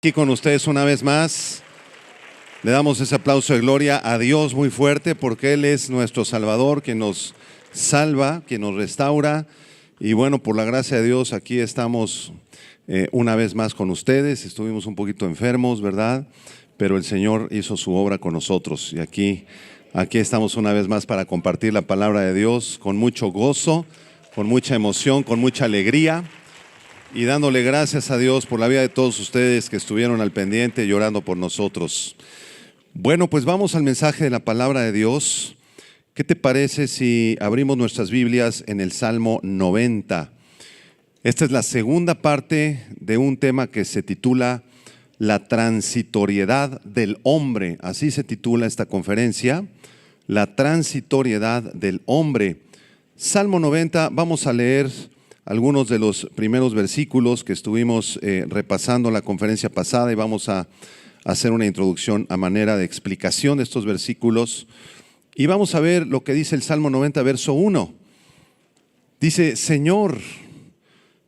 Aquí con ustedes una vez más. Le damos ese aplauso de gloria a Dios muy fuerte porque Él es nuestro Salvador, que nos salva, que nos restaura. Y bueno, por la gracia de Dios aquí estamos una vez más con ustedes. Estuvimos un poquito enfermos, ¿verdad? Pero el Señor hizo su obra con nosotros. Y aquí estamos una vez más para compartir la palabra de Dios con mucho gozo, con mucha emoción, con mucha alegría. Y dándole gracias a Dios por la vida de todos ustedes que estuvieron al pendiente llorando por nosotros. Bueno, pues vamos al mensaje de la palabra de Dios. ¿Qué te parece si abrimos nuestras Biblias en el Salmo 90? Esta es la segunda parte de un tema que se titula La transitoriedad del hombre. Así se titula esta conferencia, La transitoriedad del hombre. Salmo 90, vamos a leer algunos de los primeros versículos que estuvimos repasando en la conferencia pasada y vamos a hacer una introducción a manera de explicación de estos versículos. Y vamos a ver lo que dice el Salmo 90, verso 1. Dice: Señor,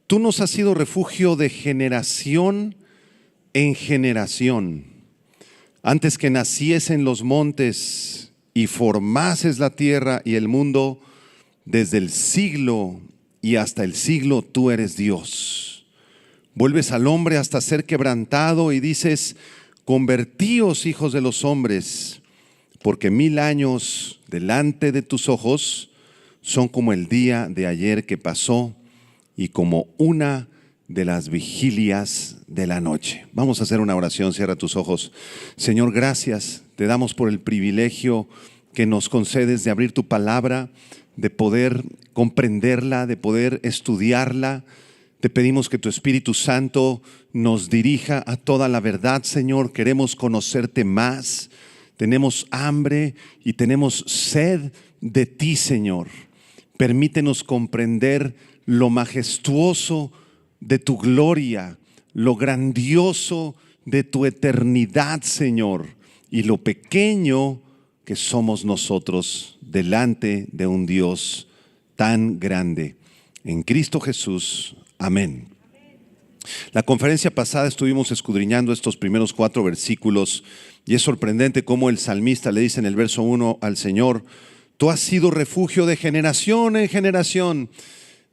tú nos has sido refugio de generación en generación. Antes que naciesen los montes y formases la tierra y el mundo, desde el siglo y hasta el siglo tú eres Dios. Vuelves al hombre hasta ser quebrantado y dices: convertíos, hijos de los hombres, porque 1000 años delante de tus ojos son como el día de ayer que pasó y como una de las vigilias de la noche. Vamos a hacer una oración. Cierra tus ojos. Señor, gracias te damos por el privilegio que nos concedes de abrir tu palabra, de poder comprenderla, de poder estudiarla. Te pedimos que tu Espíritu Santo nos dirija a toda la verdad, Señor. Queremos conocerte más. Tenemos hambre y tenemos sed de ti, Señor. Permítenos comprender lo majestuoso de tu gloria, lo grandioso de tu eternidad, Señor, y lo pequeño que somos nosotros delante de un Dios tan grande. En Cristo Jesús. Amén. La conferencia pasada estuvimos escudriñando estos primeros 4 versículos y es sorprendente cómo el salmista le dice en el verso 1 al Señor: tú has sido refugio de generación en generación.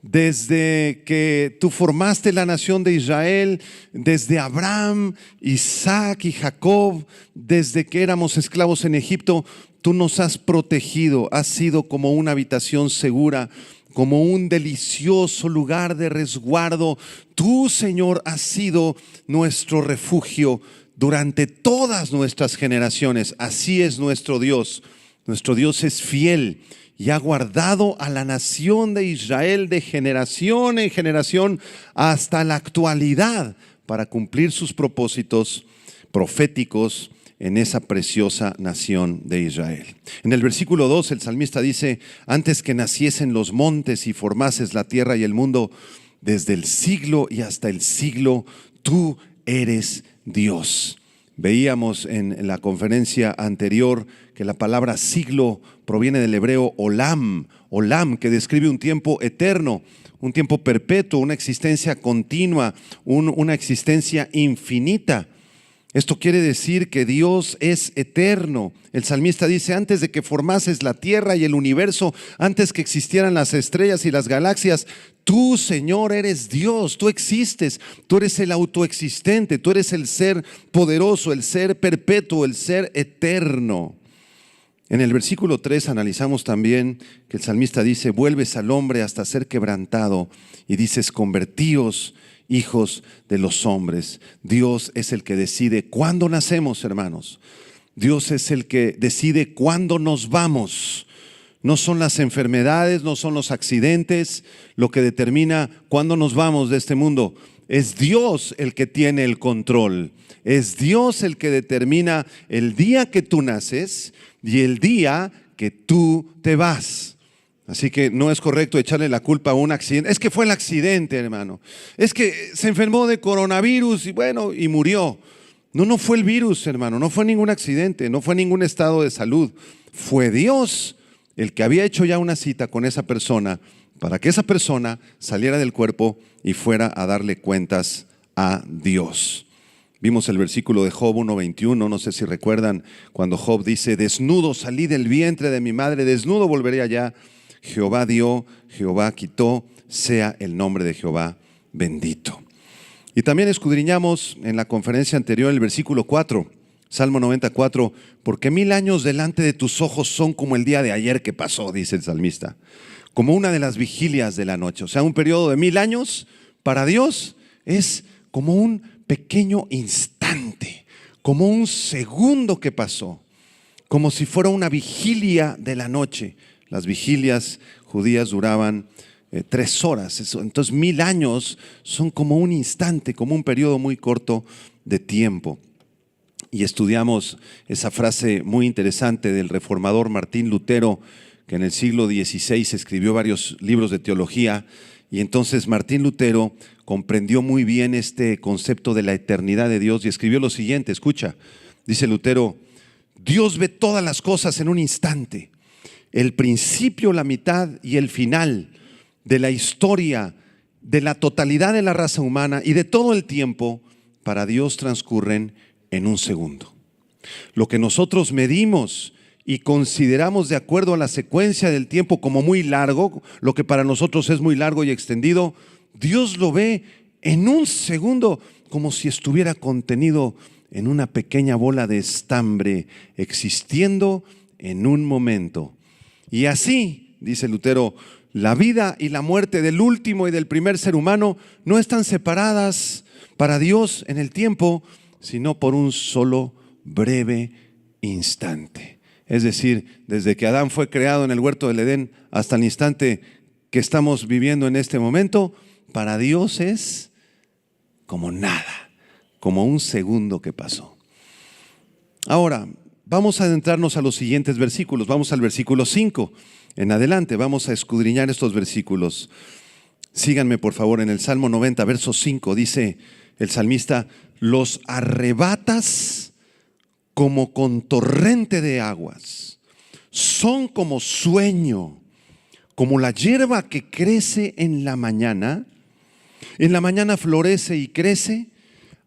Desde que tú formaste la nación de Israel, desde Abraham, Isaac y Jacob, desde que éramos esclavos en Egipto, tú nos has protegido. Has sido como una habitación segura, como un delicioso lugar de resguardo. Tú, Señor, has sido nuestro refugio durante todas nuestras generaciones. Así es nuestro Dios. Nuestro Dios es fiel y ha guardado a la nación de Israel de generación en generación hasta la actualidad para cumplir sus propósitos proféticos en esa preciosa nación de Israel. En el versículo 2 el salmista dice: antes que naciesen los montes y formases la tierra y el mundo, desde el siglo y hasta el siglo tú eres Dios. Veíamos en la conferencia anterior que la palabra siglo proviene del hebreo olam, que describe un tiempo eterno, un tiempo perpetuo, una existencia continua, una existencia infinita. Esto quiere decir que Dios es eterno. El salmista dice: antes de que formases la tierra y el universo, antes que existieran las estrellas y las galaxias, tú, Señor, eres Dios, tú existes, tú eres el autoexistente, tú eres el ser poderoso, el ser perpetuo, el ser eterno. En el versículo 3 analizamos también que el salmista dice: vuelves al hombre hasta ser quebrantado y dices: convertíos, hijos de los hombres. Dios es el que decide cuándo nacemos, hermanos. Dios es el que decide cuándo nos vamos. No son las enfermedades, no son los accidentes lo que determina cuándo nos vamos de este mundo. Es Dios el que tiene el control. Es Dios el que determina el día que tú naces y el día que tú te vas. Así que no es correcto echarle la culpa a un accidente. Es que fue el accidente, hermano. Es que se enfermó de coronavirus y murió. No fue el virus, hermano. No fue ningún accidente. No fue ningún estado de salud. Fue Dios el que había hecho ya una cita con esa persona para que esa persona saliera del cuerpo y fuera a darle cuentas a Dios. Vimos el versículo de Job 1:21, no sé si recuerdan, cuando Job dice: desnudo salí del vientre de mi madre, desnudo volveré allá. Jehová dio, Jehová quitó, sea el nombre de Jehová bendito. Y también escudriñamos en la conferencia anterior el versículo 4, Salmo 94, porque 1000 años delante de tus ojos son como el día de ayer que pasó, dice el salmista, como una de las vigilias de la noche. O sea, un periodo de 1000 años para Dios es como un pequeño instante, como un segundo que pasó, como si fuera una vigilia de la noche. Las vigilias judías duraban 3 horas, entonces 1000 años son como un instante, como un periodo muy corto de tiempo. Y estudiamos esa frase muy interesante del reformador Martín Lutero, que en el siglo XVI escribió varios libros de teología. Y entonces Martín Lutero comprendió muy bien este concepto de la eternidad de Dios y escribió lo siguiente, escucha, dice Lutero: Dios ve todas las cosas en un instante, el principio, la mitad y el final de la historia, de la totalidad de la raza humana y de todo el tiempo, para Dios transcurren en un segundo. Lo que nosotros medimos y consideramos de acuerdo a la secuencia del tiempo como muy largo, lo que para nosotros es muy largo y extendido, Dios lo ve en un segundo, como si estuviera contenido en una pequeña bola de estambre, existiendo en un momento. Y así, dice Lutero, la vida y la muerte del último y del primer ser humano no están separadas para Dios en el tiempo, sino por un solo breve instante. Es decir, desde que Adán fue creado en el huerto del Edén hasta el instante que estamos viviendo en este momento, para Dios es como nada, como un segundo que pasó. Ahora, vamos a adentrarnos a los siguientes versículos. Vamos al versículo 5 en adelante. Vamos a escudriñar estos versículos. Síganme por favor en el Salmo 90, verso 5. Dice el salmista: los arrebatas como con torrente de aguas. Son como sueño, como la hierba que crece en la mañana. En la mañana florece y crece,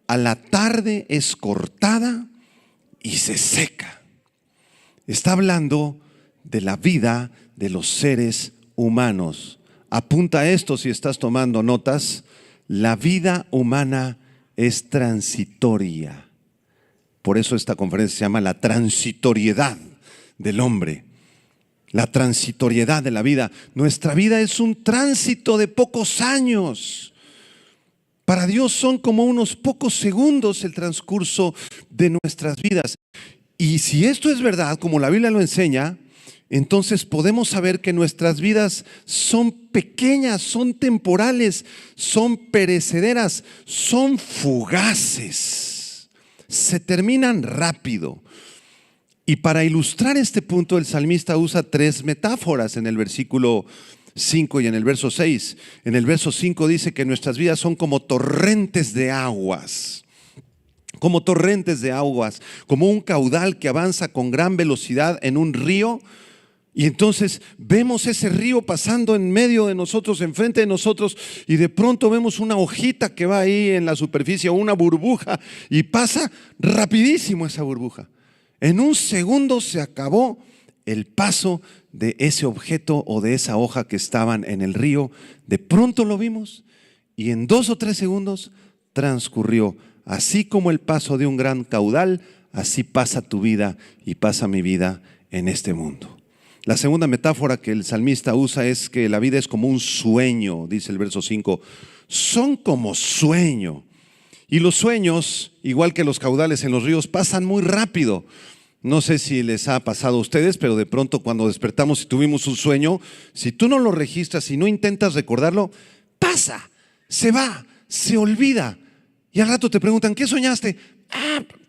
a la tarde es cortada y se seca. Está hablando de la vida de los seres humanos. Apunta a esto si estás tomando notas. La vida humana es transitoria. Por eso esta conferencia se llama la transitoriedad del hombre. La transitoriedad de la vida. Nuestra vida es un tránsito de pocos años. Para Dios son como unos pocos segundos el transcurso de nuestras vidas. Y si esto es verdad, como la Biblia lo enseña, entonces podemos saber que nuestras vidas son pequeñas, son temporales, son perecederas, son fugaces, se terminan rápido. Y para ilustrar este punto, el salmista usa 3 metáforas en el versículo 5 y en el verso 6. En el verso 5 dice que nuestras vidas son como torrentes de aguas. Como torrentes de aguas, como un caudal que avanza con gran velocidad en un río. Y entonces vemos ese río pasando en medio de nosotros, enfrente de nosotros, y de pronto vemos una hojita que va ahí en la superficie, o una burbuja, y pasa rapidísimo esa burbuja. En un segundo se acabó el paso de ese objeto o de esa hoja que estaban en el río. De pronto lo vimos y en 2 o 3 segundos transcurrió. Así como el paso de un gran caudal, así pasa tu vida y pasa mi vida en este mundo. La segunda metáfora que el salmista usa es que la vida es como un sueño, dice el verso 5. Son como sueño. Y los sueños, igual que los caudales en los ríos, pasan muy rápido. No sé si les ha pasado a ustedes, pero de pronto cuando despertamos y tuvimos un sueño, si tú no lo registras y no intentas recordarlo, pasa, se va, se olvida. Y al rato te preguntan, ¿qué soñaste?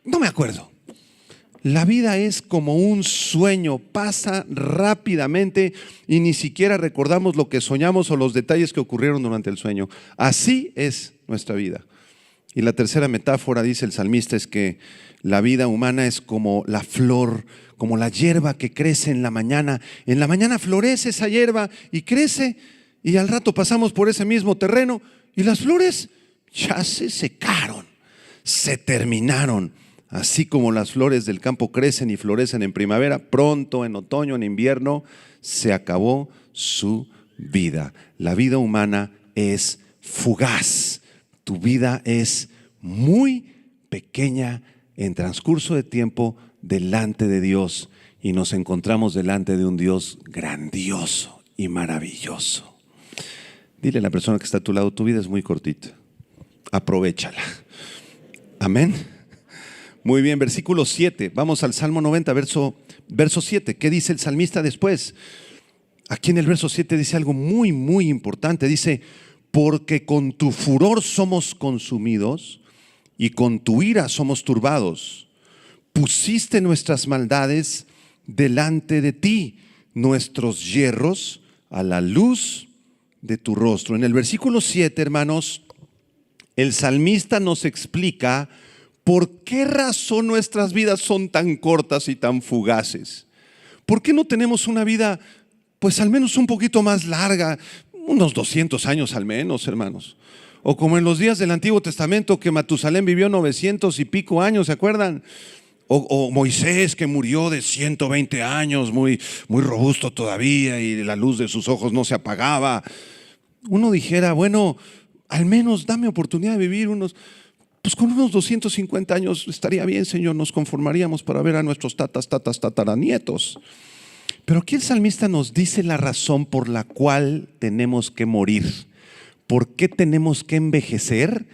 No me acuerdo. La vida es como un sueño, pasa rápidamente y ni siquiera recordamos lo que soñamos o los detalles que ocurrieron durante el sueño. Así es nuestra vida. Y la tercera metáfora, dice el salmista, es que la vida humana es como la flor, como la hierba que crece en la mañana. En la mañana florece esa hierba y crece, y al rato pasamos por ese mismo terreno y las flores ya se secaron, se terminaron. Así como las flores del campo crecen y florecen en primavera, pronto en otoño, en invierno, se acabó su vida. La vida humana es fugaz. Tu vida es muy pequeña en transcurso de tiempo delante de Dios. Y nos encontramos delante de un Dios grandioso y maravilloso. Dile a la persona que está a tu lado, tu vida es muy cortita. Aprovéchala. Amén. Muy bien, versículo 7. Vamos al Salmo 90, verso 7. ¿Qué dice el salmista después? Aquí en el verso 7 dice algo muy, muy importante. Dice, porque con tu furor somos consumidos y con tu ira somos turbados. Pusiste nuestras maldades delante de ti, nuestros yerros a la luz de tu rostro. En el versículo 7, hermanos, el salmista nos explica por qué razón nuestras vidas son tan cortas y tan fugaces. ¿Por qué no tenemos una vida, pues al menos un poquito más larga, unos 200 años al menos, hermanos? O como en los días del Antiguo Testamento, que Matusalén vivió 900 y pico años, ¿se acuerdan? O Moisés, que murió de 120 años, muy robusto todavía, y la luz de sus ojos no se apagaba. Uno dijera, bueno, al menos dame oportunidad de vivir pues con unos 250 años estaría bien, Señor, nos conformaríamos para ver a nuestros tataranietos. Pero aquí el salmista nos dice la razón por la cual tenemos que morir. ¿Por qué tenemos que envejecer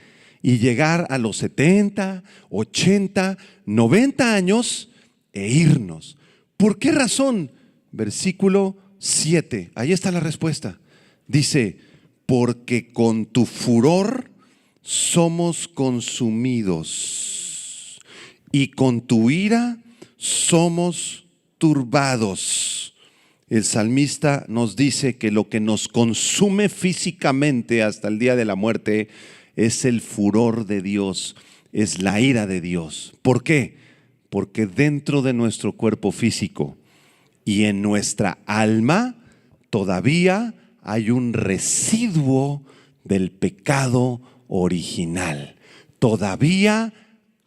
y llegar a los 70, 80, 90 años e irnos? ¿Por qué razón? Versículo 7, ahí está la respuesta. Dice, porque con tu furor somos consumidos y con tu ira somos turbados. El salmista nos dice que lo que nos consume físicamente hasta el día de la muerte es el furor de Dios, es la ira de Dios. ¿Por qué? Porque dentro de nuestro cuerpo físico y en nuestra alma todavía hay un residuo del pecado original. Todavía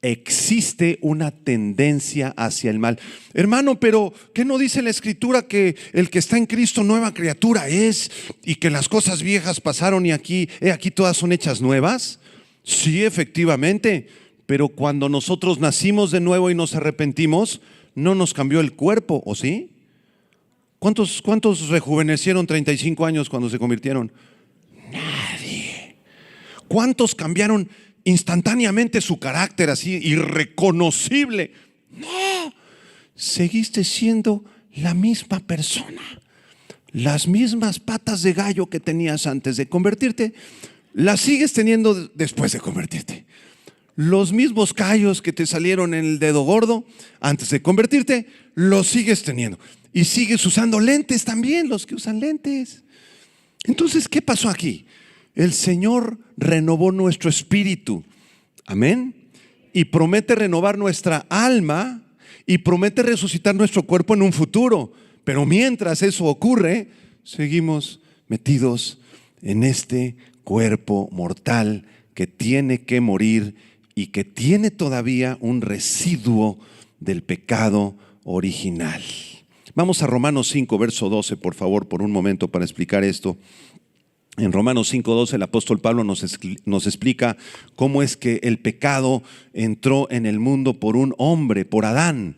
existe una tendencia hacia el mal. Hermano, pero ¿qué no dice la Escritura que el que está en Cristo nueva criatura es, y que las cosas viejas pasaron y aquí todas son hechas nuevas? Sí, efectivamente, pero cuando nosotros nacimos de nuevo y nos arrepentimos, no nos cambió el cuerpo, ¿o sí? ¿Cuántos rejuvenecieron 35 años cuando se convirtieron? Nadie. ¿Cuántos cambiaron instantáneamente su carácter así irreconocible? No, seguiste siendo la misma persona. Las mismas patas de gallo que tenías antes de convertirte, las sigues teniendo después de convertirte. Los mismos callos que te salieron en el dedo gordo antes de convertirte, los sigues teniendo. Y sigues usando lentes también, los que usan lentes. Entonces, ¿qué pasó aquí? El Señor renovó nuestro espíritu. Amén. Y promete renovar nuestra alma y promete resucitar nuestro cuerpo en un futuro. Pero mientras eso ocurre, seguimos metidos en este cuerpo mortal que tiene que morir y que tiene todavía un residuo del pecado original. Vamos a Romanos 5, verso 12, por favor, por un momento para explicar esto. En Romanos 5:12 el apóstol Pablo nos explica cómo es que el pecado entró en el mundo por un hombre, por Adán.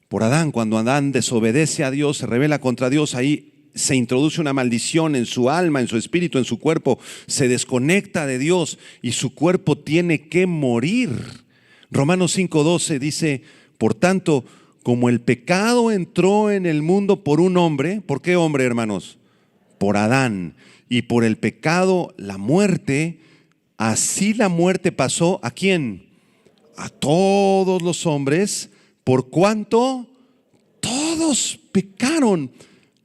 Por Adán, cuando Adán desobedece a Dios, se rebela contra Dios, ahí se introduce una maldición en su alma, en su espíritu, en su cuerpo. Se desconecta de Dios y su cuerpo tiene que morir. Romanos 5:12 dice, por tanto, como el pecado entró en el mundo por un hombre, ¿por qué hombre, hermanos? Por Adán. Y por el pecado, la muerte, así la muerte pasó, ¿a quién? A todos los hombres, por cuanto todos pecaron.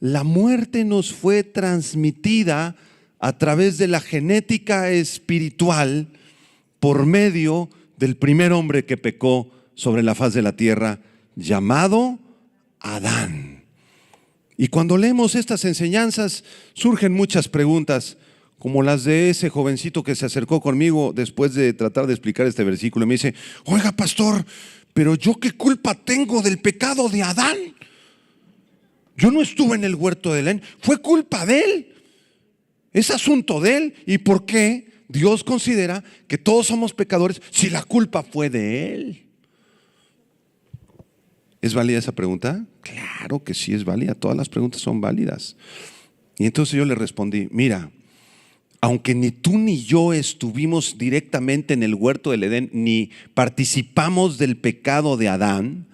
La muerte nos fue transmitida a través de la genética espiritual por medio del primer hombre que pecó sobre la faz de la tierra, llamado Adán. Y cuando leemos estas enseñanzas surgen muchas preguntas, como las de ese jovencito que se acercó conmigo después de tratar de explicar este versículo y me dice: oiga, pastor, pero yo qué culpa tengo del pecado de Adán. Yo no estuve en el huerto de Edén, fue culpa de él, es asunto de él. ¿Y por qué Dios considera que todos somos pecadores si la culpa fue de él? ¿Es válida esa pregunta? Claro que sí es válida, todas las preguntas son válidas. Y entonces yo le respondí: mira, aunque ni tú ni yo estuvimos directamente en el huerto del Edén, ni participamos del pecado de Adán,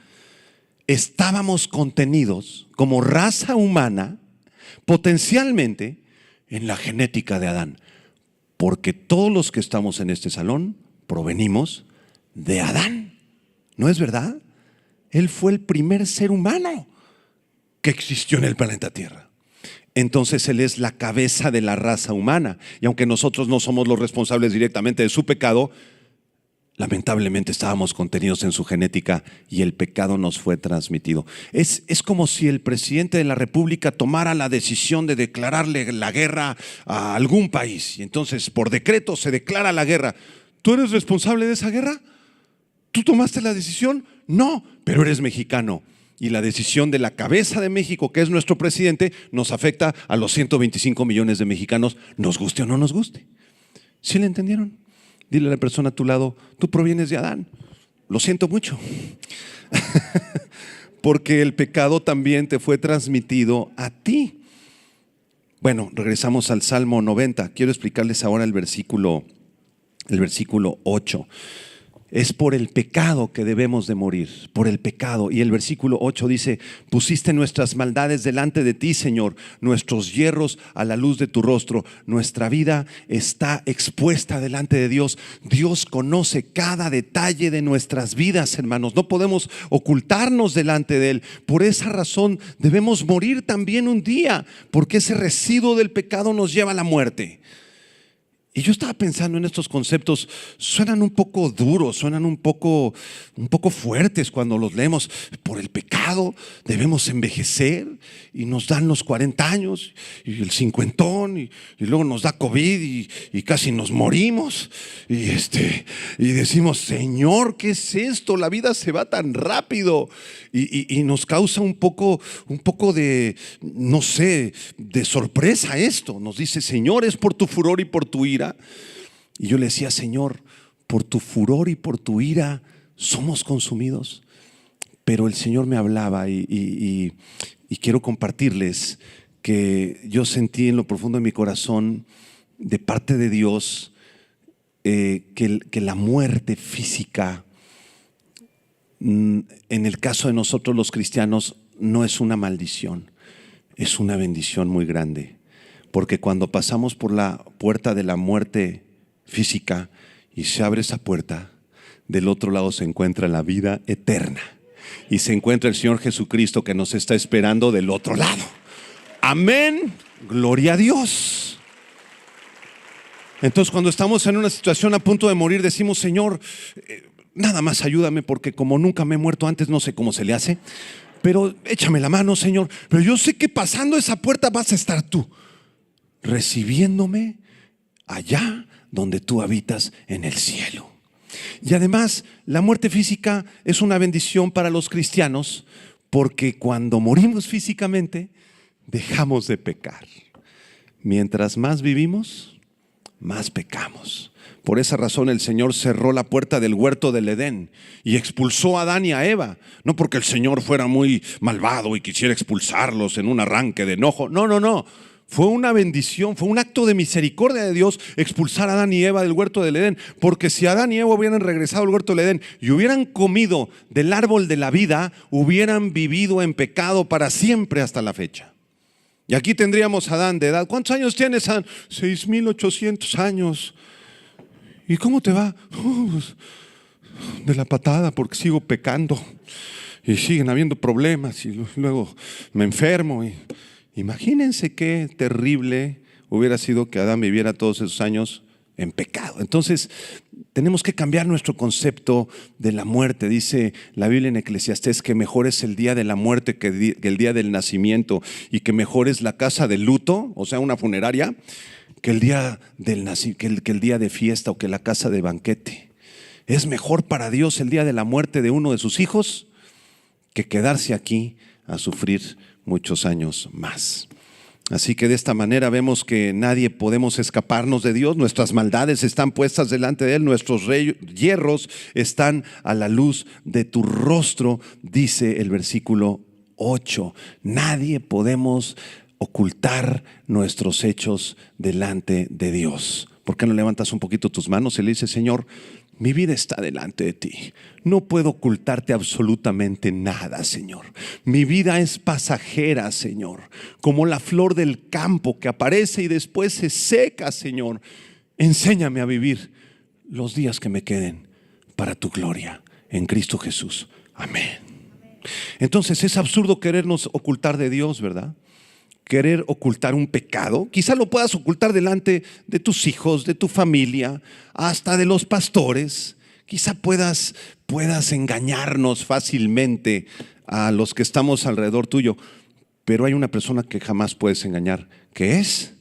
estábamos contenidos como raza humana potencialmente en la genética de Adán, porque todos los que estamos en este salón provenimos de Adán. ¿No es verdad? Él fue el primer ser humano que existió en el planeta Tierra. Entonces Él es la cabeza de la raza humana. Y aunque nosotros no somos los responsables directamente de su pecado, lamentablemente estábamos contenidos en su genética y el pecado nos fue transmitido. Es como si el presidente de la República tomara la decisión de declararle la guerra a algún país. Y entonces por decreto se declara la guerra. ¿Tú eres responsable de esa guerra? ¿Tú tomaste la decisión? No, pero eres mexicano. Y la decisión de la cabeza de México, que es nuestro presidente, nos afecta a los 125 millones de mexicanos, nos guste o no nos guste. ¿Sí le entendieron? Dile a la persona a tu lado: tú provienes de Adán. Lo siento mucho. Porque el pecado también te fue transmitido a ti. Bueno, regresamos al Salmo 90. Quiero explicarles ahora el versículo 8. Es por el pecado que debemos de morir, por el pecado. Y el versículo 8 dice: pusiste nuestras maldades delante de ti, Señor, nuestros yerros a la luz de tu rostro. Nuestra vida está expuesta delante de Dios. Dios conoce cada detalle de nuestras vidas, hermanos. No podemos ocultarnos delante de Él. Por esa razón debemos morir también un día, porque ese residuo del pecado nos lleva a la muerte. Y yo estaba pensando en estos conceptos, suenan un poco duros, suenan un poco fuertes cuando los leemos. Por el pecado debemos envejecer y nos dan los 40 años y el cincuentón y luego nos da COVID y casi nos morimos y decimos: Señor, ¿qué es esto? La vida se va tan rápido y nos causa un poco de, no sé, de sorpresa esto. Nos dice: Señor, es por tu furor y por tu ira. Y yo le decía: Señor, por tu furor y por tu ira somos consumidos. Pero el Señor me hablaba y quiero compartirles que yo sentí en lo profundo de mi corazón, de parte de Dios, que la muerte física, en el caso de nosotros los cristianos, no es una maldición, es una bendición muy grande. Porque cuando pasamos por la puerta de la muerte física y se abre esa puerta, del otro lado se encuentra la vida eterna. Y se encuentra el Señor Jesucristo que nos está esperando del otro lado. Amén. Gloria a Dios. Entonces, cuando estamos en una situación a punto de morir, decimos: Señor, nada más ayúdame, porque como nunca me he muerto antes, no sé cómo se le hace, pero échame la mano, Señor. Pero yo sé que pasando esa puerta vas a estar tú, recibiéndome allá donde tú habitas en el cielo. Y además, la muerte física es una bendición para los cristianos, porque cuando morimos físicamente dejamos de pecar. Mientras más vivimos, más pecamos. Por esa razón el Señor cerró la puerta del huerto del Edén y expulsó a Adán y a Eva. No porque el Señor fuera muy malvado y quisiera expulsarlos en un arranque de enojo. No. Fue una bendición, fue un acto de misericordia de Dios expulsar a Adán y Eva del huerto del Edén. Porque si Adán y Eva hubieran regresado al huerto del Edén y hubieran comido del árbol de la vida, hubieran vivido en pecado para siempre hasta la fecha. Y aquí tendríamos a Adán de edad. ¿Cuántos años tienes, Adán? 6,800 años. ¿Y cómo te va? Pues, de la patada, porque sigo pecando y siguen habiendo problemas y luego me enfermo. Imagínense qué terrible hubiera sido que Adán viviera todos esos años en pecado. Entonces tenemos que cambiar nuestro concepto de la muerte. Dice la Biblia en Eclesiastés que mejor es el día de la muerte que el día del nacimiento, y que mejor es la casa de luto, o sea, una funeraria, que el día que el día de fiesta o que la casa de banquete. Es mejor para Dios el día de la muerte de uno de sus hijos que quedarse aquí a sufrir muchos años más. Así que de esta manera vemos que nadie podemos escaparnos de Dios. Nuestras maldades están puestas delante de Él, nuestros hierros están a la luz de tu rostro, dice el versículo 8. Nadie podemos ocultar nuestros hechos delante de Dios. ¿Por qué no levantas un poquito tus manos y le dices: Señor, mi vida está delante de ti. No puedo ocultarte absolutamente nada, Señor. Mi vida es pasajera, Señor, como la flor del campo que aparece y después se seca, Señor. Enséñame a vivir los días que me queden para tu gloria en Cristo Jesús. Amén. Entonces es absurdo querernos ocultar de Dios, ¿verdad? Querer ocultar un pecado. Quizá lo puedas ocultar delante de tus hijos, de tu familia, hasta de los pastores. Quizá puedas engañarnos fácilmente a los que estamos alrededor tuyo. Pero hay una persona que jamás puedes engañar, que es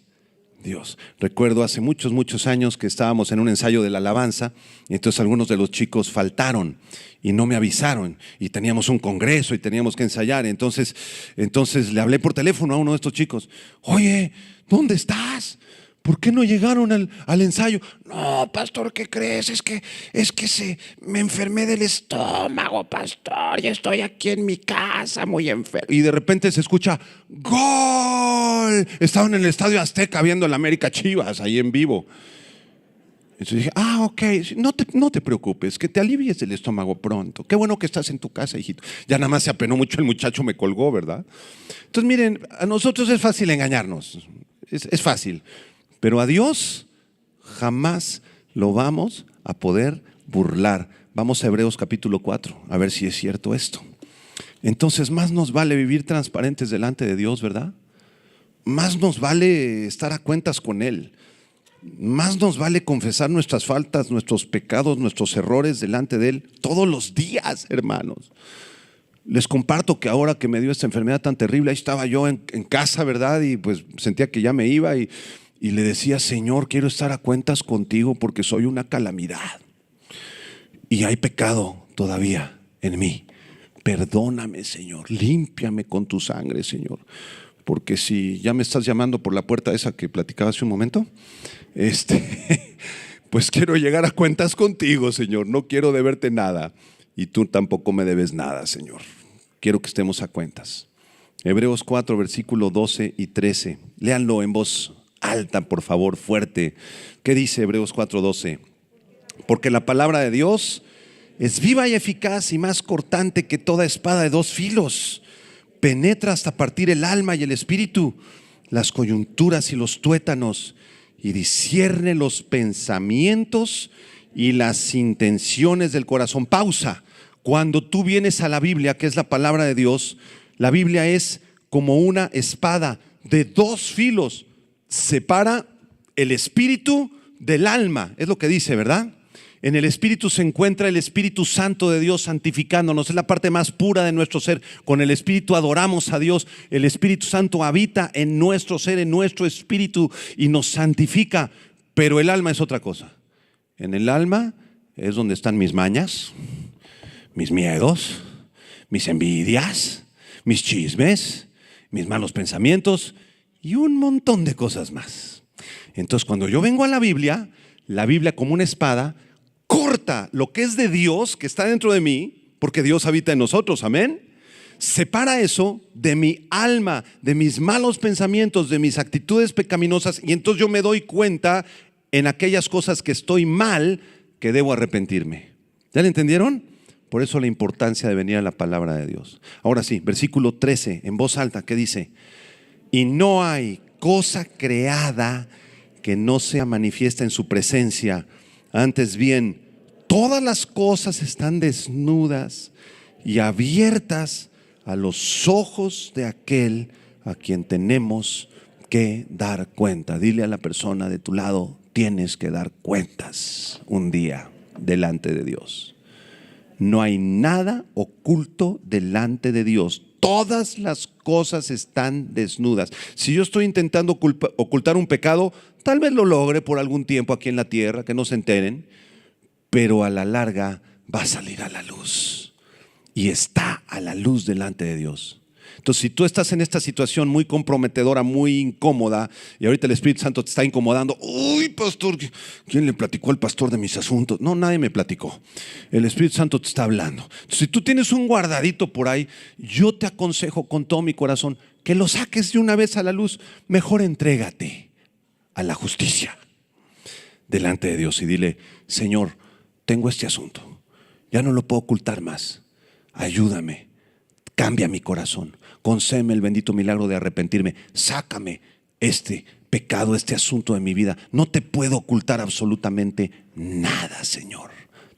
Dios. Recuerdo hace muchos años que estábamos en un ensayo de la alabanza y entonces algunos de los chicos faltaron y no me avisaron y teníamos un congreso y teníamos que ensayar. Entonces le hablé por teléfono a uno de estos chicos: oye, ¿dónde estás? ¿Por qué no llegaron al ensayo? No, pastor, ¿qué crees? Es que me enfermé del estómago, pastor. Y estoy aquí en mi casa muy enfermo. Y de repente se escucha ¡gol! Estaban en el Estadio Azteca viendo el América Chivas ahí en vivo. Entonces dije: ok, no te preocupes, que te alivies del estómago pronto. Qué bueno que estás en tu casa, hijito. Ya nada más se apenó mucho el muchacho, me colgó, ¿verdad? Entonces miren, a nosotros es fácil engañarnos. Es fácil. Pero a Dios jamás lo vamos a poder burlar. Vamos a Hebreos capítulo 4, a ver si es cierto esto. Entonces más nos vale vivir transparentes delante de Dios, ¿verdad? Más nos vale estar a cuentas con Él. Más nos vale confesar nuestras faltas, nuestros pecados, nuestros errores delante de Él todos los días, hermanos. Les comparto que ahora que me dio esta enfermedad tan terrible, ahí estaba yo en casa, ¿verdad? Y pues sentía que ya me iba y le decía: Señor, quiero estar a cuentas contigo porque soy una calamidad y hay pecado todavía en mí. Perdóname, Señor, límpiame con tu sangre, Señor. Porque si ya me estás llamando por la puerta esa que platicaba hace un momento, pues quiero llegar a cuentas contigo, Señor. No quiero deberte nada y tú tampoco me debes nada, Señor. Quiero que estemos a cuentas. Hebreos 4, versículo 12 y 13. Léanlo en voz alta, por favor, fuerte. ¿Qué dice Hebreos 4:12? Porque la palabra de Dios es viva y eficaz y más cortante que toda espada de 2 filos. Penetra hasta partir el alma y el espíritu, las coyunturas y los tuétanos, y discierne los pensamientos y las intenciones del corazón. Pausa. Cuando tú vienes a la Biblia, que es la palabra de Dios, la Biblia es como una espada de 2 filos. Separa el espíritu del alma, es lo que dice, ¿verdad? En el espíritu se encuentra el Espíritu Santo de Dios santificándonos, es la parte más pura de nuestro ser. Con el espíritu adoramos a Dios, el Espíritu Santo habita en nuestro ser, en nuestro espíritu y nos santifica. Pero el alma es otra cosa. En el alma es donde están mis mañas, mis miedos, mis envidias, mis chismes, mis malos pensamientos y un montón de cosas más. Entonces cuando yo vengo a la Biblia como una espada corta lo que es de Dios, que está dentro de mí, porque Dios habita en nosotros, amén. Separa eso de mi alma, de mis malos pensamientos, de mis actitudes pecaminosas, y entonces yo me doy cuenta en aquellas cosas que estoy mal, que debo arrepentirme. ¿Ya le entendieron? Por eso la importancia de venir a la palabra de Dios. Ahora sí, versículo 13, en voz alta, ¿qué dice? Y no hay cosa creada que no sea manifiesta en su presencia. Antes bien, todas las cosas están desnudas y abiertas a los ojos de aquel a quien tenemos que dar cuenta. Dile a la persona de tu lado: tienes que dar cuentas un día delante de Dios. No hay nada oculto delante de Dios. Todas las cosas están desnudas. Si yo estoy intentando ocultar un pecado, tal vez lo logre por algún tiempo aquí en la tierra, que no se enteren, pero a la larga va a salir a la luz y está a la luz delante de Dios. Entonces, si tú estás en esta situación muy comprometedora, muy incómoda, y ahorita el Espíritu Santo te está incomodando, uy, pastor, ¿quién le platicó al pastor de mis asuntos? No, nadie me platicó. El Espíritu Santo te está hablando. Entonces, si tú tienes un guardadito por ahí, yo te aconsejo con todo mi corazón que lo saques de una vez a la luz. Mejor entrégate a la justicia delante de Dios y dile: Señor, tengo este asunto, ya no lo puedo ocultar más. Ayúdame, cambia mi corazón, concédeme el bendito milagro de arrepentirme, sácame este pecado, este asunto de mi vida. No te puedo ocultar absolutamente nada, Señor.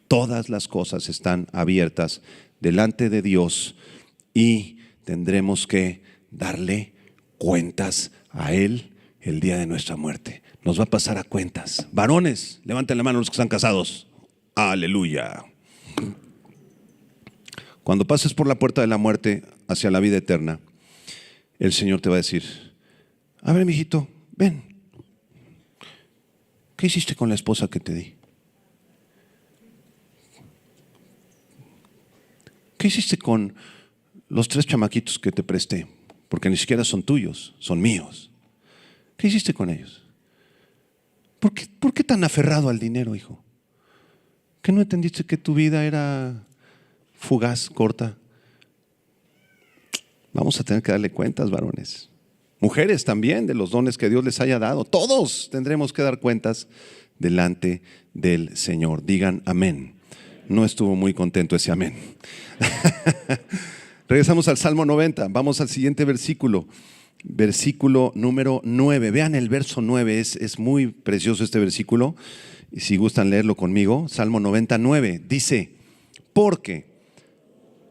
Todas las cosas están abiertas delante de Dios y tendremos que darle cuentas a Él el día de nuestra muerte. Nos va a pasar a cuentas. Varones, levanten la mano los que están casados. Aleluya. Cuando pases por la puerta de la muerte hacia la vida eterna, el Señor te va a decir: a ver, mijito, ven. ¿Qué hiciste con la esposa que te di? ¿Qué hiciste con los 3 chamaquitos que te presté? Porque ni siquiera son tuyos, son míos. ¿Qué hiciste con ellos? ¿Por qué tan aferrado al dinero, hijo? ¿Que no entendiste que tu vida era fugaz, corta? Vamos a tener que darle cuentas, varones. Mujeres también, de los dones que Dios les haya dado. Todos tendremos que dar cuentas delante del Señor. Digan amén. No estuvo muy contento ese amén. Regresamos al Salmo 90. Vamos al siguiente versículo. Versículo número 9. Vean el verso 9. Es muy precioso este versículo. Y si gustan leerlo conmigo. Salmo 99. Dice: porque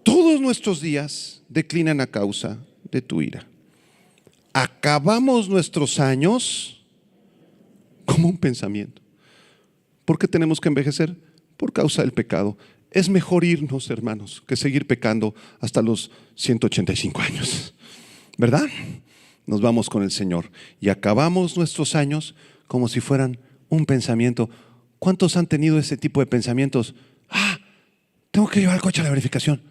todos nuestros días declinan a causa de tu ira. Acabamos nuestros años como un pensamiento. ¿Por qué tenemos que envejecer? Por causa del pecado. Es mejor irnos, hermanos, que seguir pecando hasta los 185 años. ¿Verdad? Nos vamos con el Señor y acabamos nuestros años como si fueran un pensamiento. ¿Cuántos han tenido ese tipo de pensamientos? Tengo que llevar el coche a la verificación.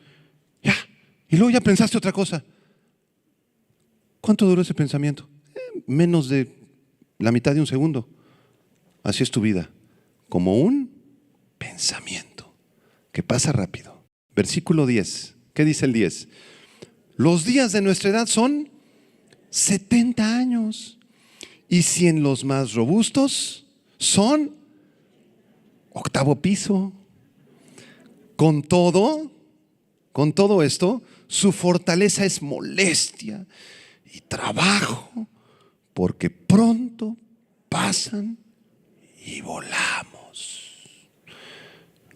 Ya. Y luego ya pensaste otra cosa. ¿Cuánto duró ese pensamiento? Menos de la mitad de un segundo. Así es tu vida. Como un pensamiento que pasa rápido. Versículo 10. ¿Qué dice el 10? Los días de nuestra edad son 70 años. Y si en los más robustos son 8º piso. Con todo esto, su fortaleza es molestia y trabajo, porque pronto pasan y volamos.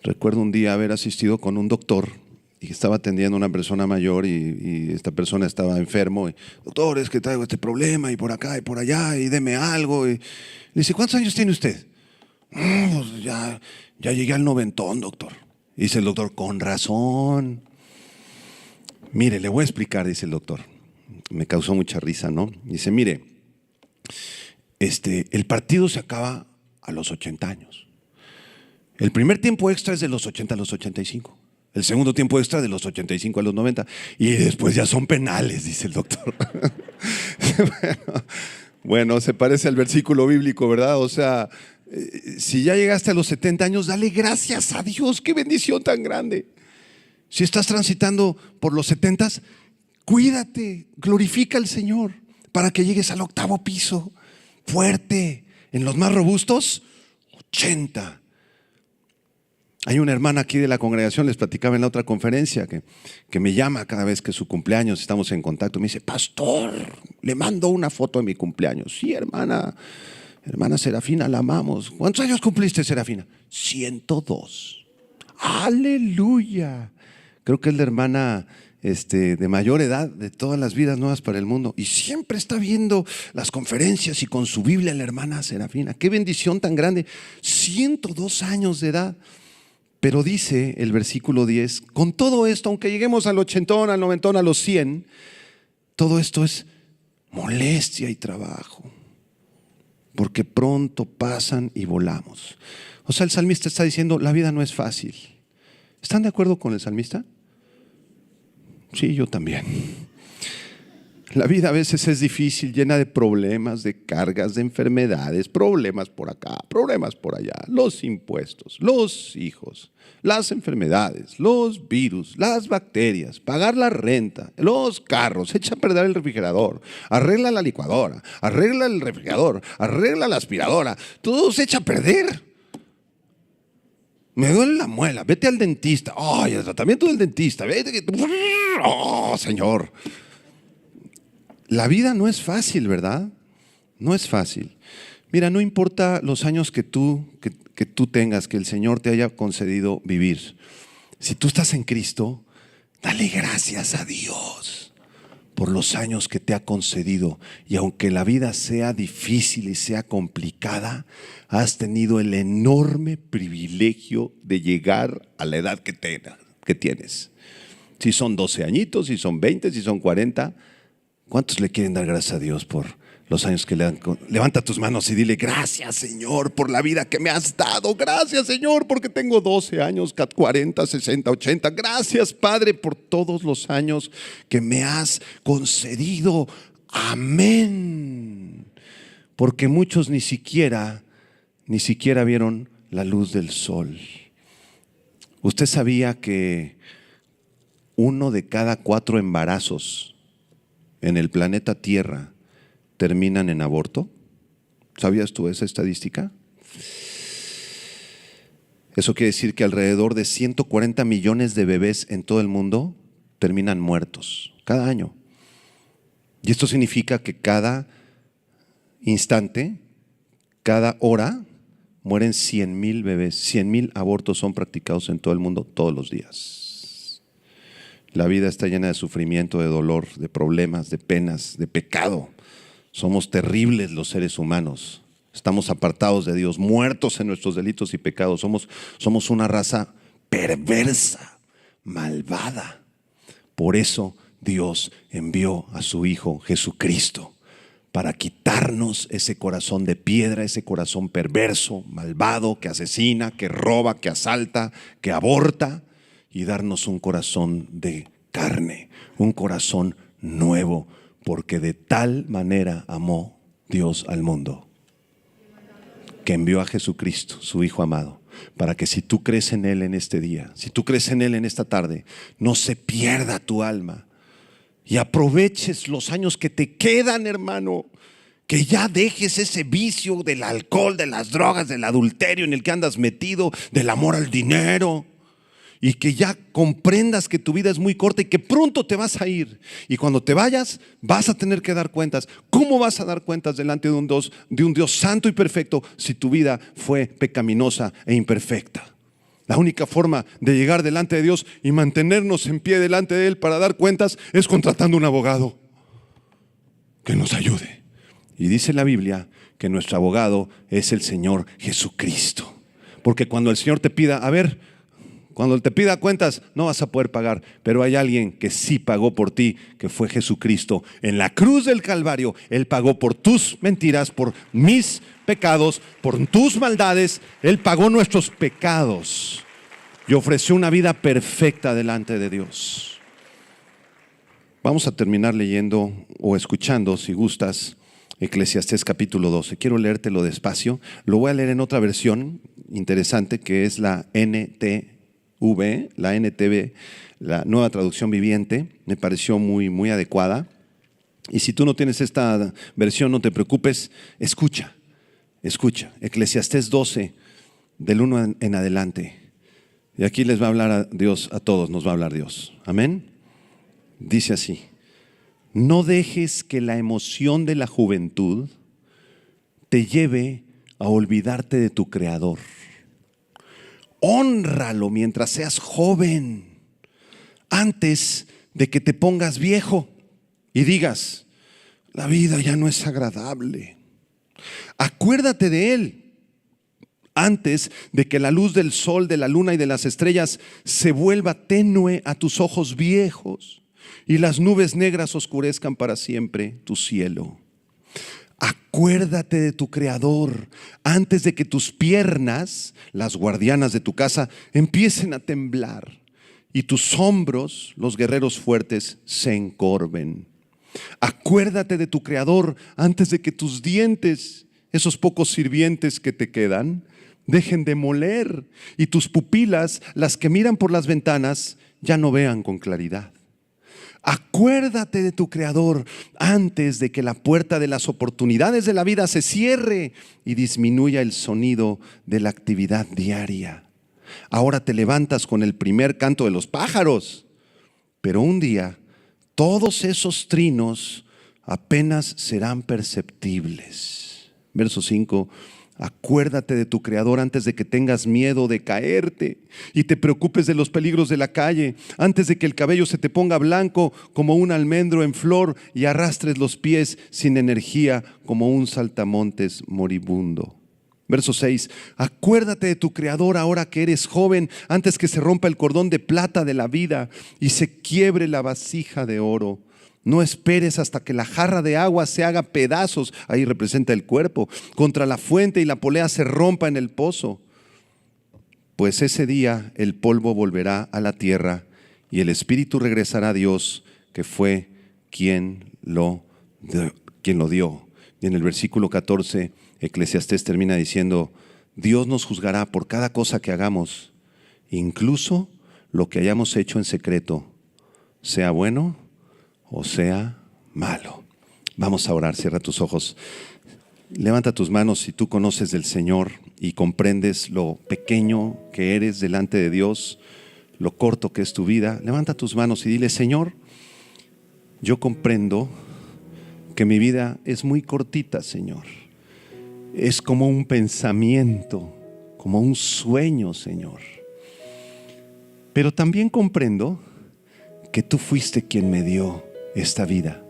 Recuerdo un día haber asistido con un doctor y estaba atendiendo a una persona mayor y esta persona estaba enfermo. Doctor, es que traigo este problema y por acá y por allá y deme algo. Y le dice: ¿cuántos años tiene usted? Pues ya llegué al 90, doctor. Y dice el doctor: con razón. Mire, le voy a explicar, dice el doctor. Me causó mucha risa, ¿no? Dice: mire, el partido se acaba a los 80 años. El primer tiempo extra es de los 80 a los 85. El segundo tiempo extra de los 85 a los 90. Y después ya son penales, dice el doctor. Bueno, se parece al versículo bíblico, ¿verdad? O sea, si ya llegaste a los 70 años, dale gracias a Dios. ¡Qué bendición tan grande! Si estás transitando por los 70, cuídate, glorifica al Señor para que llegues al 8º piso, fuerte. En los más robustos, 80. Hay una hermana aquí de la congregación, les platicaba en la otra conferencia, que me llama cada vez que es su cumpleaños, estamos en contacto. Me dice: pastor, le mando una foto de mi cumpleaños. Sí, hermana Serafina, la amamos. ¿Cuántos años cumpliste, Serafina? 102. Aleluya. Creo que es la hermana de mayor edad de todas las vidas nuevas para el mundo. Y siempre está viendo las conferencias y con su Biblia la hermana Serafina. Qué bendición tan grande. 102 años de edad. Pero dice el versículo 10, con todo esto, aunque lleguemos al 80, al 90, a los 100, todo esto es molestia y trabajo, porque pronto pasan y volamos. O sea, el salmista está diciendo, la vida no es fácil. ¿Están de acuerdo con el salmista? Sí, yo también. La vida a veces es difícil, llena de problemas, de cargas, de enfermedades, problemas por acá, problemas por allá, los impuestos, los hijos, las enfermedades, los virus, las bacterias, pagar la renta, los carros, echa a perder el refrigerador, arregla la licuadora, arregla el refrigerador, arregla la aspiradora, todo se echa a perder. Me duele la muela, vete al dentista. Ay, el tratamiento del dentista, vete. Oh, Señor. La vida no es fácil, ¿verdad? No es fácil. Mira, no importa los años que tú tengas, que el Señor te haya concedido vivir. Si tú estás en Cristo, dale gracias a Dios por los años que te ha concedido. Y aunque la vida sea difícil y sea complicada, has tenido el enorme privilegio de llegar a la edad que tienes. Si son 12 añitos, si son 20, si son 40, ¿cuántos le quieren dar gracias a Dios por los años que le dan? Levanta tus manos y dile, gracias Señor por la vida que me has dado. Gracias Señor porque tengo 12 años, 40, 60, 80. Gracias Padre por todos los años que me has concedido. Amén. Porque muchos ni siquiera vieron la luz del sol. ¿Usted sabía que 1 de cada 4 embarazos en el planeta Tierra terminan en aborto? ¿Sabías tú esa estadística? Eso quiere decir que alrededor de 140 millones de bebés en todo el mundo terminan muertos cada año. Y esto significa que cada instante, cada hora, mueren 100,000 bebés. 100,000 abortos son practicados en todo el mundo todos los días. La vida está llena de sufrimiento, de dolor, de problemas, de penas, de pecado. Somos terribles los seres humanos. Estamos apartados de Dios, muertos en nuestros delitos y pecados. Somos una raza perversa, malvada. Por eso Dios envió a su Hijo Jesucristo para quitarnos ese corazón de piedra, ese corazón perverso, malvado, que asesina, que roba, que asalta, que aborta, y darnos un corazón de carne, un corazón nuevo, porque de tal manera amó Dios al mundo, que envió a Jesucristo, su Hijo amado, para que si tú crees en Él en este día, si tú crees en Él en esta tarde, no se pierda tu alma y aproveches los años que te quedan, hermano. Que ya dejes ese vicio del alcohol, de las drogas, del adulterio en el que andas metido, del amor al dinero. Y que ya comprendas que tu vida es muy corta y que pronto te vas a ir. Y cuando te vayas, vas a tener que dar cuentas. ¿Cómo vas a dar cuentas delante de un Dios santo y perfecto si tu vida fue pecaminosa e imperfecta? La única forma de llegar delante de Dios y mantenernos en pie delante de Él para dar cuentas es contratando un abogado que nos ayude. Y dice la Biblia que nuestro abogado es el Señor Jesucristo. Porque cuando el Señor te pida, cuando Él te pida cuentas, no vas a poder pagar. Pero hay alguien que sí pagó por ti, que fue Jesucristo. En la cruz del Calvario, Él pagó por tus mentiras, por mis pecados, por tus maldades. Él pagó nuestros pecados y ofreció una vida perfecta delante de Dios. Vamos a terminar leyendo o escuchando, si gustas, Eclesiastés capítulo 12. Quiero leértelo despacio. Lo voy a leer en otra versión interesante que es la NTV, la Nueva Traducción Viviente. Me pareció muy, muy adecuada. Y si tú no tienes esta versión, no te preocupes. Escucha. Eclesiastés 12, del 1 en adelante. Y aquí les va a hablar a Dios, a todos nos va a hablar Dios. Amén. Dice así: no dejes que la emoción de la juventud te lleve a olvidarte de tu Creador. Hónralo mientras seas joven, antes de que te pongas viejo y digas, la vida ya no es agradable. Acuérdate de Él antes de que la luz del sol, de la luna y de las estrellas se vuelva tenue a tus ojos viejos y las nubes negras oscurezcan para siempre tu cielo. Acuérdate de tu Creador antes de que tus piernas, las guardianas de tu casa, empiecen a temblar y tus hombros, los guerreros fuertes, se encorven. Acuérdate de tu Creador antes de que tus dientes, esos pocos sirvientes que te quedan, dejen de moler y tus pupilas, las que miran por las ventanas, ya no vean con claridad. Acuérdate de tu Creador antes de que la puerta de las oportunidades de la vida se cierre y disminuya el sonido de la actividad diaria. Ahora te levantas con el primer canto de los pájaros, pero un día todos esos trinos apenas serán perceptibles. Verso 5. Acuérdate de tu Creador antes de que tengas miedo de caerte y te preocupes de los peligros de la calle, antes de que el cabello se te ponga blanco como un almendro en flor y arrastres los pies sin energía como un saltamontes moribundo. Verso 6. Acuérdate de tu Creador ahora que eres joven, antes que se rompa el cordón de plata de la vida y se quiebre la vasija de oro. No esperes hasta que la jarra de agua se haga pedazos, ahí representa el cuerpo, contra la fuente y la polea se rompa en el pozo. Pues ese día el polvo volverá a la tierra y el espíritu regresará a Dios, que fue quien lo dio. Y en el versículo 14, Eclesiastés termina diciendo: Dios nos juzgará por cada cosa que hagamos, incluso lo que hayamos hecho en secreto, sea bueno o sea malo. Vamos a orar, cierra tus ojos. Levanta tus manos si tú conoces del Señor y comprendes lo pequeño que eres delante de Dios, lo corto que es tu vida. Levanta tus manos y dile: Señor, yo comprendo que mi vida es muy cortita, Señor. Es como un pensamiento, como un sueño, Señor. Pero también comprendo que tú fuiste quien me dio esta vida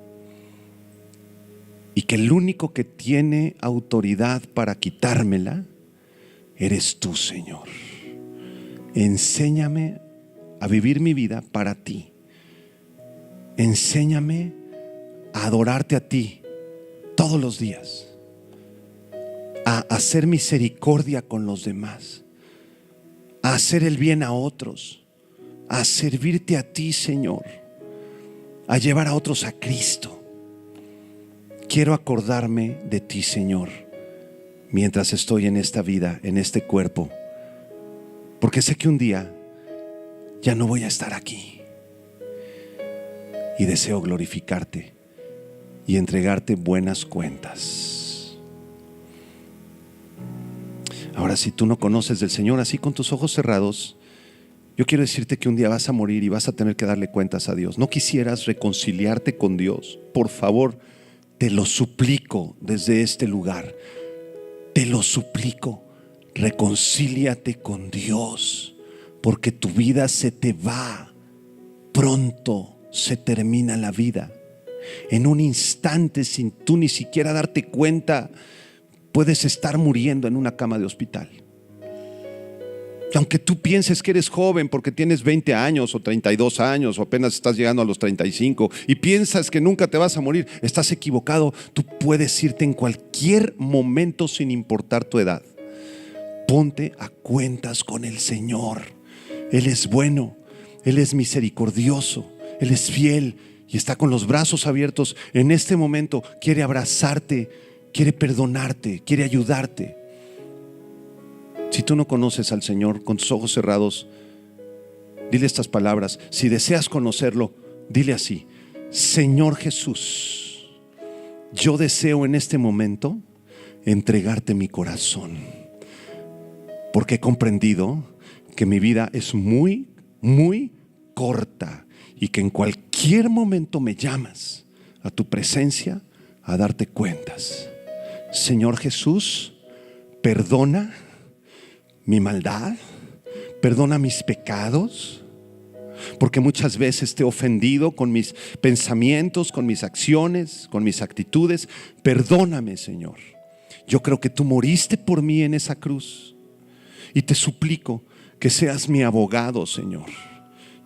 y que el único que tiene autoridad para quitármela eres tú, Señor. Enséñame a vivir mi vida para ti. Enséñame a adorarte a ti todos los días, a hacer misericordia con los demás, a hacer el bien a otros, a servirte a ti, Señor, a llevar a otros a Cristo. Quiero acordarme de ti, Señor, mientras estoy en esta vida, en este cuerpo, porque sé que un día ya no voy a estar aquí. Y deseo glorificarte y entregarte buenas cuentas. Ahora, si tú no conoces del Señor, así con tus ojos cerrados, yo quiero decirte que un día vas a morir y vas a tener que darle cuentas a Dios. ¿No quisieras reconciliarte con Dios? Por favor, te lo suplico desde este lugar. Te lo suplico. Reconcíliate con Dios, porque tu vida se te va. Pronto se termina la vida. En un instante, sin tú ni siquiera darte cuenta, puedes estar muriendo en una cama de hospital. Aunque tú pienses que eres joven porque tienes 20 años o 32 años o apenas estás llegando a los 35 y piensas que nunca te vas a morir, estás equivocado. Tú puedes irte en cualquier momento sin importar tu edad. Ponte a cuentas con el Señor. Él es bueno, Él es misericordioso, Él es fiel y está con los brazos abiertos. En este momento quiere abrazarte, quiere perdonarte, quiere ayudarte. Si tú no conoces al Señor, con tus ojos cerrados, dile estas palabras. Si deseas conocerlo, dile así: Señor Jesús, yo deseo en este momento entregarte mi corazón, porque he comprendido que mi vida es muy, muy corta y que en cualquier momento me llamas a tu presencia a darte cuentas. Señor Jesús, perdona mi maldad, perdona mis pecados, porque muchas veces te he ofendido con mis pensamientos, con mis acciones, con mis actitudes. Perdóname, Señor. Yo creo que tú moriste por mí en esa cruz y te suplico que seas mi abogado, Señor.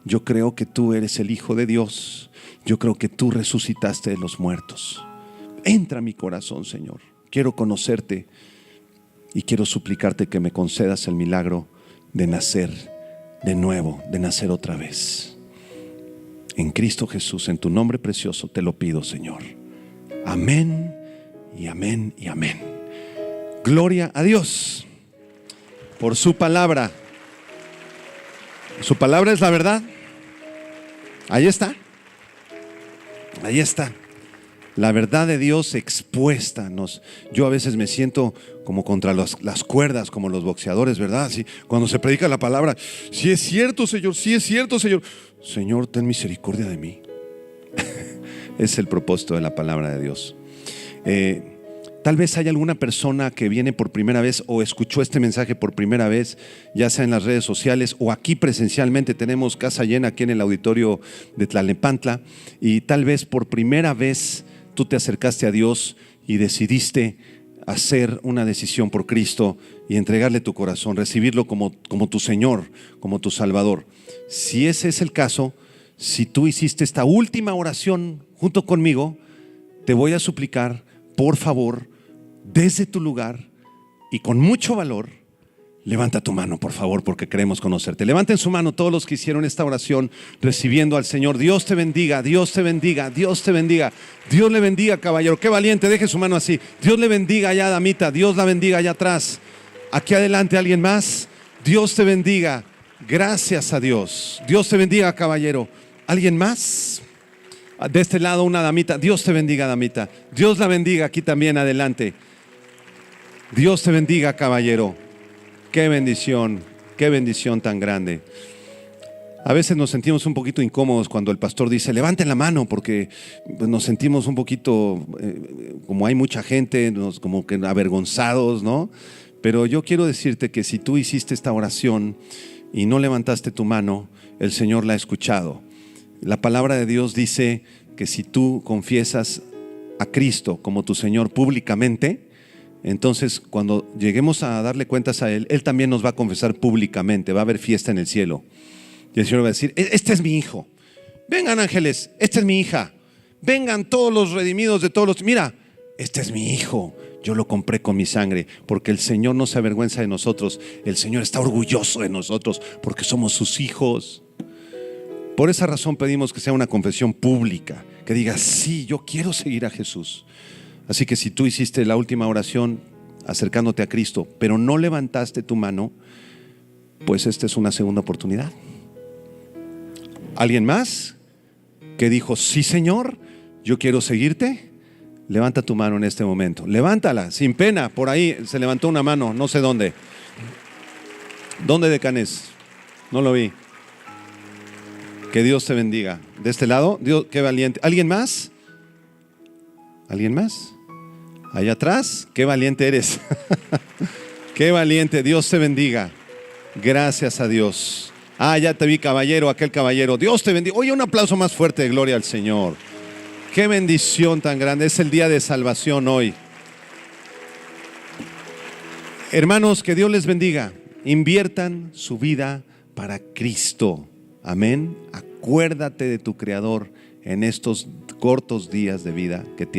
Yo creo que tú eres el Hijo de Dios. Yo creo que tú resucitaste de los muertos. Entra a mi corazón, Señor. Quiero conocerte y quiero suplicarte que me concedas el milagro de nacer de nuevo, de nacer otra vez. En Cristo Jesús, en tu nombre precioso te lo pido, Señor. Amén y amén y amén. Gloria a Dios por su palabra. Su palabra es la verdad. Ahí está. Ahí está. La verdad de Dios expuesta. Yo a veces me siento como contra las cuerdas, como los boxeadores, ¿verdad? Así, cuando se predica la palabra, sí es cierto, Señor, sí es cierto, Señor. Señor, ten misericordia de mí. Es el propósito de la palabra de Dios. Tal vez haya alguna persona que viene por primera vez o escuchó este mensaje por primera vez, ya sea en las redes sociales o aquí presencialmente. Tenemos casa llena aquí en el auditorio de Tlalnepantla, y tal vez por primera vez tú te acercaste a Dios y decidiste hacer una decisión por Cristo y entregarle tu corazón, recibirlo como tu Señor, como tu Salvador. Si ese es el caso, si tú hiciste esta última oración junto conmigo, te voy a suplicar, por favor, desde tu lugar y con mucho valor, levanta tu mano, por favor, porque queremos conocerte. Levanten su mano todos los que hicieron esta oración recibiendo al Señor. Dios te bendiga, Dios te bendiga, Dios te bendiga. Dios le bendiga, caballero. Qué valiente, deje su mano así. Dios le bendiga allá, damita. Dios la bendiga allá atrás. Aquí adelante, ¿alguien más? Dios te bendiga. Gracias a Dios. Dios te bendiga, caballero. ¿Alguien más? De este lado una damita. Dios te bendiga, damita. Dios la bendiga aquí también adelante. Dios te bendiga, caballero. Qué bendición tan grande. A veces nos sentimos un poquito incómodos cuando el pastor dice levanten la mano, porque nos sentimos un poquito como hay mucha gente, como que avergonzados, ¿no? Pero yo quiero decirte que si tú hiciste esta oración y no levantaste tu mano, el Señor la ha escuchado. La palabra de Dios dice que si tú confiesas a Cristo como tu Señor públicamente, entonces cuando lleguemos a darle cuentas a Él, Él también nos va a confesar públicamente. Va a haber fiesta en el cielo y el Señor va a decir: este es mi hijo, vengan ángeles, esta es mi hija, vengan todos los redimidos de todos los, mira, este es mi hijo, yo lo compré con mi sangre. Porque el Señor no se avergüenza de nosotros, el Señor está orgulloso de nosotros porque somos sus hijos. Por esa razón pedimos que sea una confesión pública, que digas: sí, yo quiero seguir a Jesús. Así que si tú hiciste la última oración acercándote a Cristo, pero no levantaste tu mano, pues esta es una segunda oportunidad. ¿Alguien más que dijo: sí, Señor, yo quiero seguirte? Levanta tu mano en este momento. Levántala, sin pena. Por ahí se levantó una mano, no sé dónde. ¿Dónde, decanes? No lo vi. Que Dios te bendiga. De este lado, Dios, qué valiente. ¿Alguien más? ¿Alguien más? Allá atrás, qué valiente eres. Qué valiente, Dios te bendiga. Gracias a Dios. Ya te vi, caballero, aquel caballero. Dios te bendiga. Oye, un aplauso más fuerte de gloria al Señor. Qué bendición tan grande. Es el día de salvación hoy. Hermanos, que Dios les bendiga. Inviertan su vida para Cristo. Amén. Acuérdate de tu Creador en estos cortos días de vida que tienes.